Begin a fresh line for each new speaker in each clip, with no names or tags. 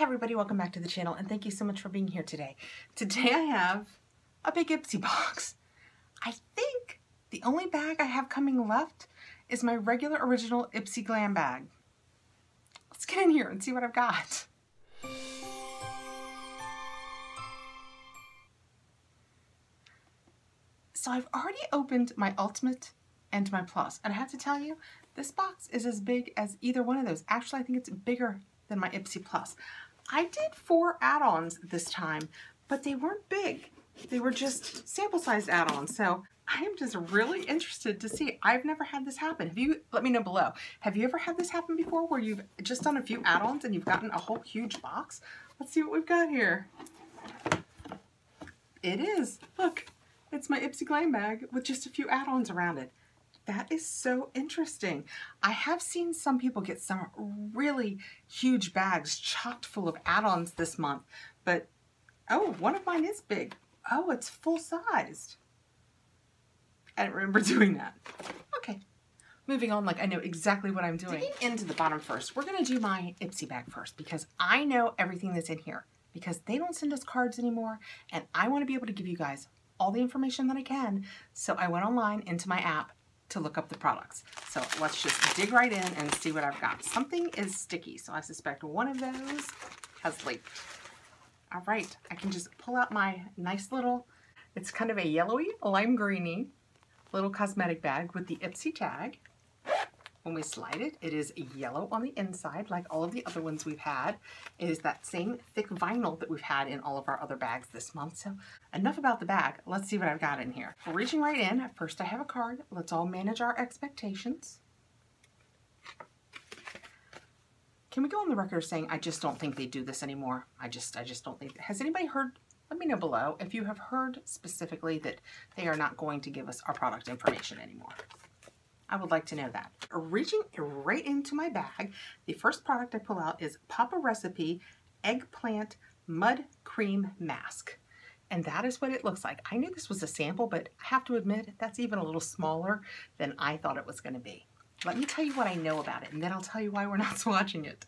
everybody, welcome back to the channel and thank you so much for being here today. Today I have a big Ipsy box. I think the only bag I have coming left is my regular original Ipsy Glambag. Let's get in here and see what I've got. So I've already opened my Ultimate and my Plus, and I have to tell you, this box is as big as either one of those. Actually, I think it's bigger than my Ipsy Plus. I did 4 add-ons this time, but they weren't big. They were just sample-sized add-ons, so I am just really interested to see. I've never had this happen. Have you? Let me know below. Have you ever had this happen before where you've just done a few add-ons and you've gotten a whole huge box? Let's see what we've got here. It is. Look, it's my Ipsy Glambag with just a few add-ons around it. That is so interesting. I have seen some people get some really huge bags chocked full of add-ons this month, but oh, one of mine is big. Oh, it's full-sized. I don't remember doing that. Okay, moving on like I know exactly what I'm doing. Digging into the bottom first, we're gonna do my Ipsy bag first because I know everything that's in here because they don't send us cards anymore and I wanna be able to give you guys all the information that I can. So I went online into my app to look up the products. So let's just dig right in and see what I've got. Something is sticky, so I suspect one of those has leaked. All right, I can just pull out my nice little, it's kind of a yellowy, lime greeny little cosmetic bag with the Ipsy tag. When we slide it, it is yellow on the inside like all of the other ones we've had. It is that same thick vinyl that we've had in all of our other bags this month. So enough about the bag. Let's see what I've got in here. Reaching right in, first I have a card. Let's all manage our expectations. Can we go on the record saying I just don't think they do this anymore? I just don't think. Has anybody heard? Let me know below if you have heard specifically that they are not going to give us our product information anymore. I would like to know that. Reaching right into my bag, the first product I pull out is Papa Recipe Eggplant Mud Cream Mask. And that is what it looks like. I knew this was a sample, but I have to admit, that's even a little smaller than I thought it was gonna be. Let me tell you what I know about it, and then I'll tell you why we're not swatching it.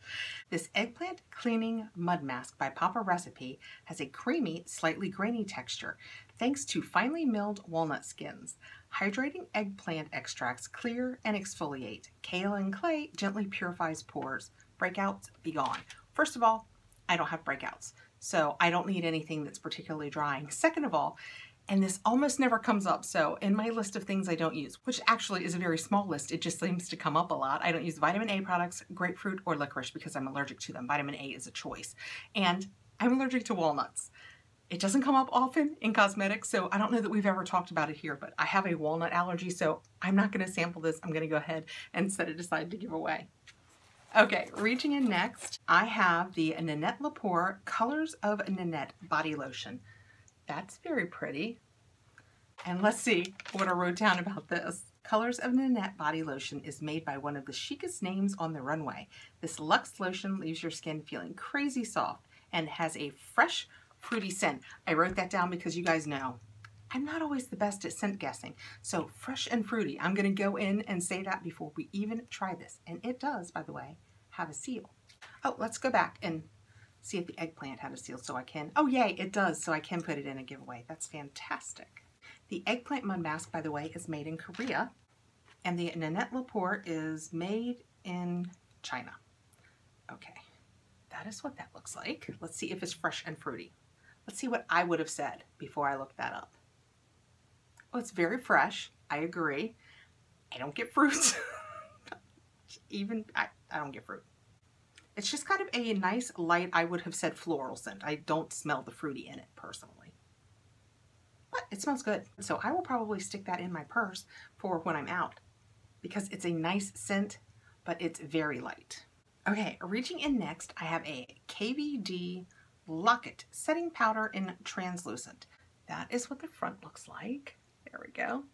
This Eggplant Cleaning Mud Mask by Papa Recipe has a creamy, slightly grainy texture, thanks to finely milled walnut skins. Hydrating eggplant extracts clear and exfoliate. Kale and clay gently purifies pores. Breakouts be gone. First of all, I don't have breakouts, so I don't need anything that's particularly drying. Second of all, and this almost never comes up, so in my list of things I don't use, which actually is a very small list, it just seems to come up a lot. I don't use vitamin A products, grapefruit, or licorice because I'm allergic to them. Vitamin A is a choice. And I'm allergic to walnuts. It doesn't come up often in cosmetics, so I don't know that we've ever talked about it here, but I have a walnut allergy, so I'm not gonna sample this. I'm gonna go ahead and set it aside to give away. Okay, reaching in next, I have the Annette Lepore Colors of Nanette Body Lotion. That's very pretty. And let's see what I wrote down about this. Colors of Nanette Body Lotion is made by one of the chicest names on the runway. This luxe lotion leaves your skin feeling crazy soft and has a fresh, fruity scent. I wrote that down because you guys know I'm not always the best at scent guessing. So fresh and fruity. I'm gonna go in and say that before we even try this. And it does, by the way, have a seal. Oh, let's go back and see if the eggplant had a seal so I can, oh yay, it does, so I can put it in a giveaway. That's fantastic. The Eggplant Mud Mask, by the way, is made in Korea, and the Annette Lepore is made in China. Okay, that is what that looks like. Let's see if it's fresh and fruity. Let's see what I would have said before I looked that up. Oh, it's very fresh. I agree. I don't get fruits. I don't get fruit. It's just kind of a nice, light, I would have said floral scent. I don't smell the fruity in it personally. But it smells good. So I will probably stick that in my purse for when I'm out because it's a nice scent, but it's very light. Okay, reaching in next, I have a KVD Lock-It Setting Powder in Translucent. That is what the front looks like. There we go.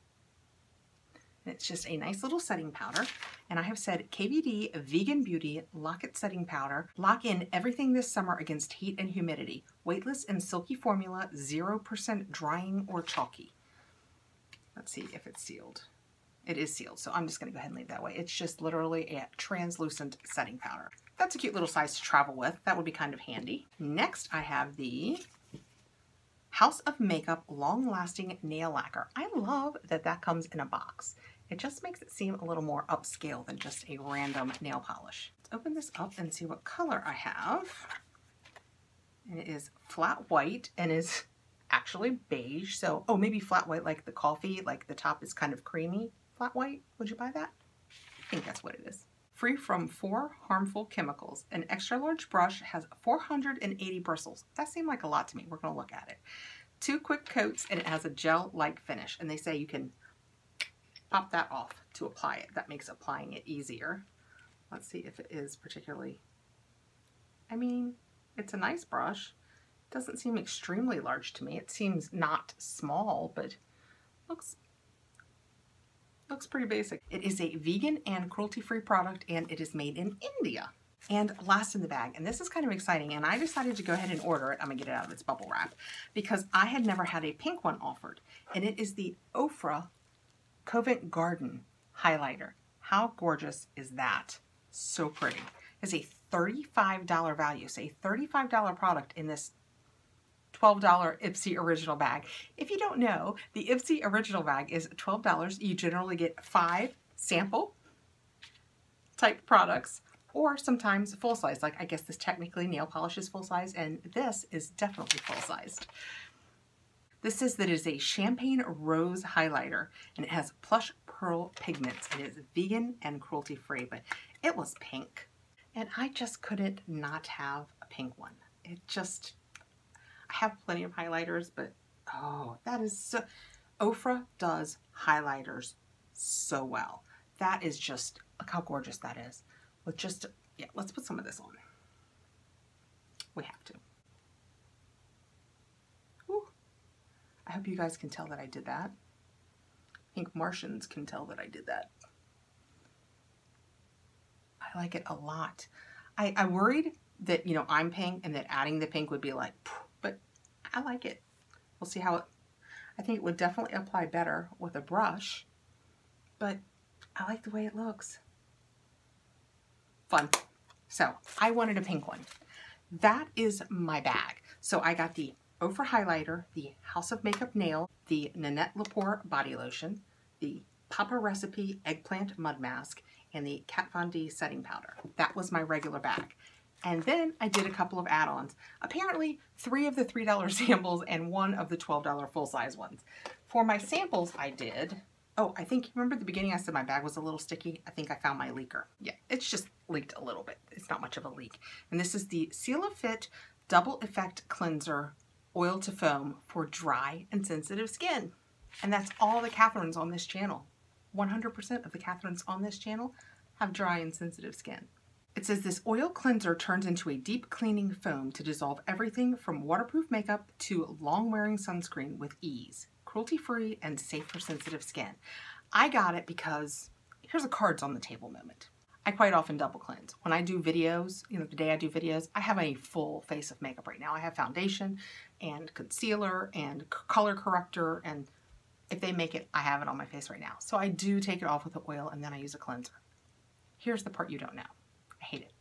And it's just a nice little setting powder. And I have said KVD Vegan Beauty Lock-It Setting Powder. Lock in everything this summer against heat and humidity. Weightless and silky formula, 0% drying or chalky. Let's see if it's sealed. It is sealed, so I'm just gonna go ahead and leave it that way. It's just literally a translucent setting powder. that's a cute little size to travel with. That would be kind of handy. Next, I have the House of Makeup Long Lasting Nail Lacquer. I love that that comes in a box. It just makes it seem a little more upscale than just a random nail polish. Let's open this up and see what color I have. And it is flat white and is actually beige. So, oh, maybe flat white like the coffee, like the top is kind of creamy. Flat white, would you buy that? I think that's what it is. Free from 4 harmful chemicals. An extra large brush has 480 bristles. That seemed like a lot to me. We're gonna look at it. 2 quick coats and it has a gel-like finish. And they say you can pop that off to apply it. That makes applying it easier. Let's see if it is particularly, I mean, it's a nice brush. It doesn't seem extremely large to me. It seems not small, but looks pretty basic. It is a vegan and cruelty-free product and it is made in India. And last in the bag, and this is kind of exciting, and I decided to go ahead and order it. I'm gonna get it out of its bubble wrap because I had never had a pink one offered, and it is the Ofra Covent Garden highlighter. How gorgeous is that? So pretty. It's a $35 value, so a $35 product in this $12 Ipsy Original bag. If you don't know, the Ipsy Original bag is $12. You generally get 5 sample type products or sometimes full size. Like I guess this technically nail polish is full size and this is definitely full sized. This says that it is a champagne rose highlighter and it has plush pearl pigments and it is vegan and cruelty free, but it was pink and I just couldn't not have a pink one. It just, I have plenty of highlighters, but oh, that is so, Ofra does highlighters so well. That is just, look how gorgeous that is. With just, yeah, let's put some of this on. We have to. Ooh. I hope you guys can tell that I did that. I think Martians can tell that I did that. I like it a lot. I worried that, you know, I'm pink and that adding the pink would be like, but I like it. We'll see how it, I think it would definitely apply better with a brush, but I like the way it looks. Fun. So I wanted a pink one. That is my bag. So I got the Ofra highlighter, the House of Makeup nail, the Annette Lepore body lotion, the Papa Recipe eggplant mud mask, and the Kat Von D setting powder. That was my regular bag. And then I did a couple of add-ons. Apparently 3 of the $3 samples and 1 of the $12 full-size ones. For my samples I did, oh, I think, remember at the beginning I said my bag was a little sticky? I think I found my leaker. Yeah, it's just leaked a little bit. It's not much of a leak. And this is the Seal Fit Double Effect Cleanser Oil to Foam for dry and sensitive skin. And that's all the Kathrins on this channel. 100% of the Kathrins on this channel have dry and sensitive skin. It says this oil cleanser turns into a deep cleaning foam to dissolve everything from waterproof makeup to long-wearing sunscreen with ease. Cruelty-free and safe for sensitive skin. I got it because here's a cards on the table moment. I quite often double cleanse. When I do videos, you know, the day I do videos, I have a full face of makeup right now. I have foundation and concealer and color corrector, and if they make it, I have it on my face right now. So I do take it off with the oil and then I use a cleanser. Here's the part you don't know. I hate it.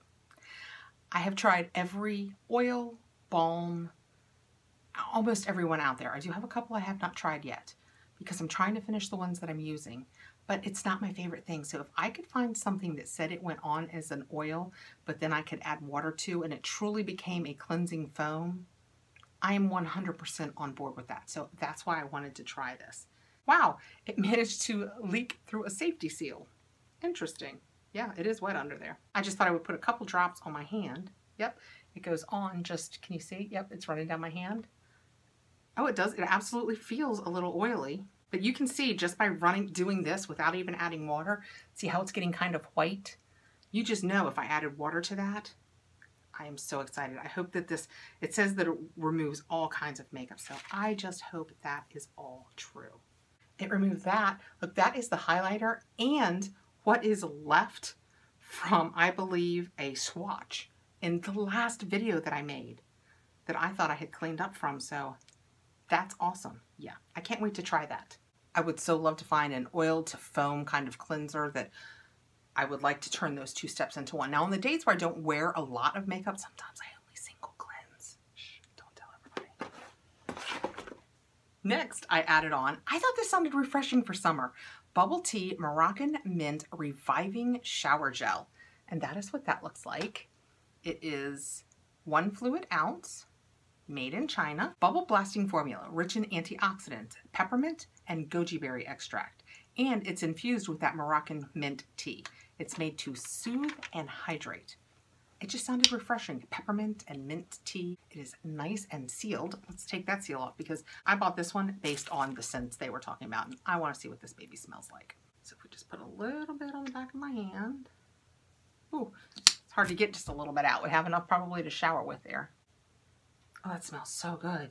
I have tried every oil, balm, almost everyone out there. I do have a couple I have not tried yet because I'm trying to finish the ones that I'm using, but it's not my favorite thing. So if I could find something that said it went on as an oil, but then I could add water to and it truly became a cleansing foam, I am 100% on board with that. So that's why I wanted to try this. Wow, it managed to leak through a safety seal. Interesting. Yeah, it is wet under there. I just thought I would put a couple drops on my hand. Yep, it goes on just, can you see? Yep, it's running down my hand. Oh, it does. It absolutely feels a little oily, but you can see just by doing this without even adding water, see how it's getting kind of white? You just know if I added water to that, I am so excited. I hope that this, it says that it removes all kinds of makeup, so I just hope that is all true. It removed that. Look, that is the highlighter and what is left from, I believe, a swatch in the last video that I made that I thought I had cleaned up from, so that's awesome. Yeah, I can't wait to try that. I would so love to find an oil to foam kind of cleanser that I would like to turn those 2 steps into one. Now on the days where I don't wear a lot of makeup, sometimes I only single cleanse. Shh, don't tell everybody. Next, I added on, I thought this sounded refreshing for summer, Bubble Tea Moroccan Mint Reviving Shower Gel. And that is what that looks like. It is 1 fluid ounce, made in China, bubble blasting formula, rich in antioxidants, peppermint, and goji berry extract. And it's infused with that Moroccan mint tea. It's made to soothe and hydrate. It just sounded refreshing. Peppermint and mint tea. It is nice and sealed. Let's take that seal off because I bought this one based on the scents they were talking about. And I want to see what this baby smells like. So if we just put a little bit on the back of my hand. Ooh, it's hard to get just a little bit out. We have enough probably to shower with there. Oh, that smells so good.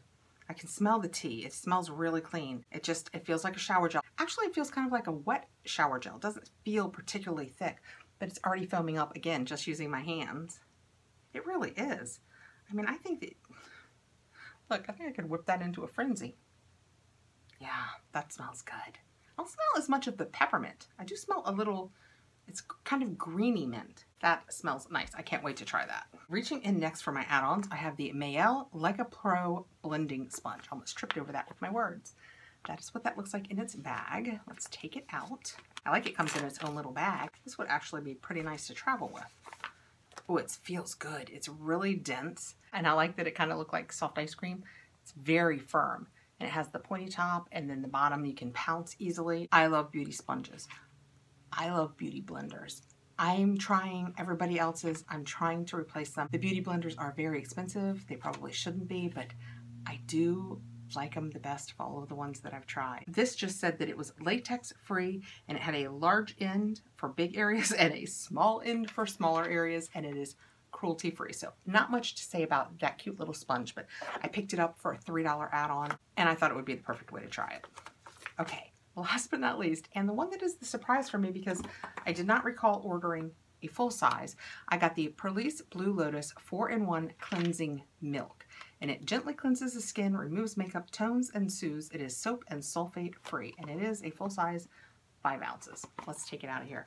I can smell the tea. It smells really clean. It feels like a shower gel. Actually, it feels kind of like a wet shower gel. It doesn't feel particularly thick, but it's already foaming up again just using my hands. It really is. I mean, I think that, look, I think I could whip that into a frenzy. Yeah, that smells good. I don't smell as much of the peppermint. I do smell a little, it's kind of greeny mint. That smells nice. I can't wait to try that. Reaching in next for my add-ons, I have the Maelle Like a Pro Blending Sponge. I almost tripped over that with my words. That is what that looks like in its bag. Let's take it out. I like it comes in its own little bag. This would actually be pretty nice to travel with. Oh, it feels good. It's really dense. And I like that it kind of looks like soft ice cream. It's very firm. And it has the pointy top and then the bottom you can pounce easily. I love beauty sponges. I love beauty blenders. I'm trying everybody else's. I'm trying to replace them. The beauty blenders are very expensive. They probably shouldn't be, but I do like them the best of all of the ones that I've tried. This just said that it was latex free and it had a large end for big areas and a small end for smaller areas, and it is cruelty free. So not much to say about that cute little sponge, but I picked it up for a $3 add-on and I thought it would be the perfect way to try it. Okay. Last but not least, and the one that is the surprise for me because I did not recall ordering a full size, I got the Perlice Blue Lotus 4-in-1 Cleansing Milk. And it gently cleanses the skin, removes makeup, tones, and soothes. It is soap and sulfate free, and it is a full size 5 ounces. Let's take it out of here.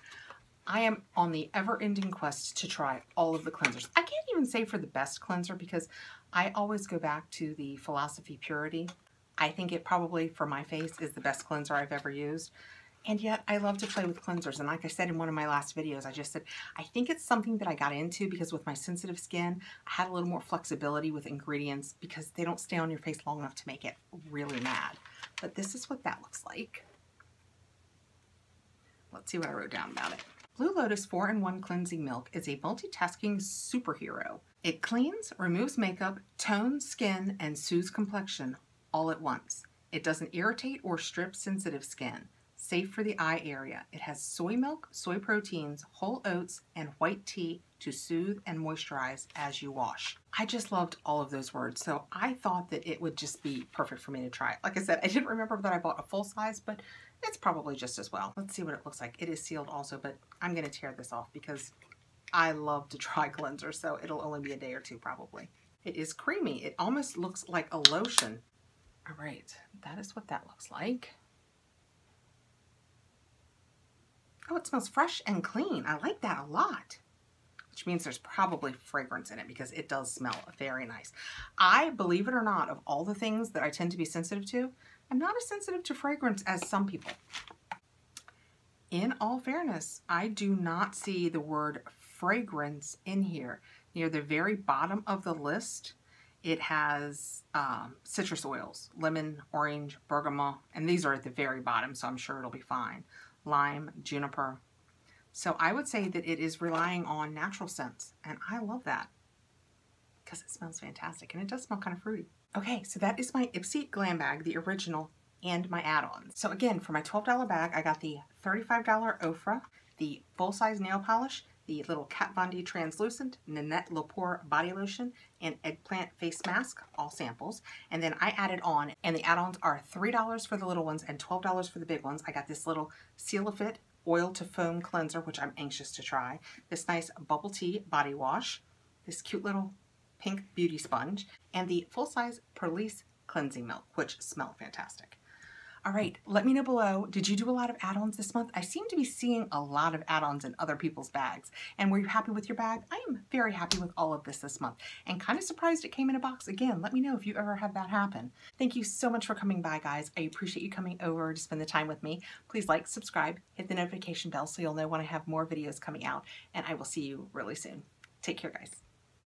I am on the ever-ending quest to try all of the cleansers. I can't even say for the best cleanser because I always go back to the Philosophy Purity. I think it probably, for my face, is the best cleanser I've ever used. And yet, I love to play with cleansers. And like I said in one of my last videos, I just said, I think it's something that I got into because with my sensitive skin, I had a little more flexibility with ingredients because they don't stay on your face long enough to make it really mad. But this is what that looks like. Let's see what I wrote down about it. Blue Lotus 4-in-1 Cleansing Milk is a multitasking superhero. It cleans, removes makeup, tones skin, and soothes complexion all at once. It doesn't irritate or strip sensitive skin. Safe for the eye area. It has soy milk, soy proteins, whole oats, and white tea to soothe and moisturize as you wash. I just loved all of those words, so I thought that it would just be perfect for me to try. Like I said, I didn't remember that I bought a full size, but it's probably just as well. Let's see what it looks like. It is sealed also, but I'm going to tear this off because I love to try cleansers, so it'll only be a day or two probably. It is creamy. It almost looks like a lotion. All right, that is what that looks like. Oh, it smells fresh and clean. I like that a lot, which means there's probably fragrance in it because it does smell very nice. I, believe it or not, of all the things that I tend to be sensitive to, I'm not as sensitive to fragrance as some people. In all fairness, I do not see the word fragrance in here. Near the very bottom of the list, it has citrus oils, lemon, orange, bergamot, and these are at the very bottom, so I'm sure it'll be fine. Lime, juniper. So I would say that it is relying on natural scents, and I love that because it smells fantastic, and it does smell kind of fruity. Okay, so that is my Ipsy Glambag, the original, and my add-ons. So again, for my $12 bag, I got the $35 Ofra, the full-size nail polish, the little Kat Von D Translucent, Annette Lepore Body Lotion, and Eggplant Face Mask, all samples. And then I added on, and the add-ons are $3 for the little ones and $12 for the big ones. I got this little Seal-A-Fit Oil to Foam Cleanser, which I'm anxious to try. This nice Bubble Tea Body Wash, this cute little pink beauty sponge, and the full-size Perlice Cleansing Milk, which smell fantastic. All right, let me know below. Did you do a lot of add-ons this month? I seem to be seeing a lot of add-ons in other people's bags. And were you happy with your bag? I am very happy with all of this month and kind of surprised it came in a box. Again, let me know if you ever had that happen. Thank you so much for coming by, guys. I appreciate you coming over to spend the time with me. Please like, subscribe, hit the notification bell so you'll know when I have more videos coming out, and I will see you really soon. Take care, guys.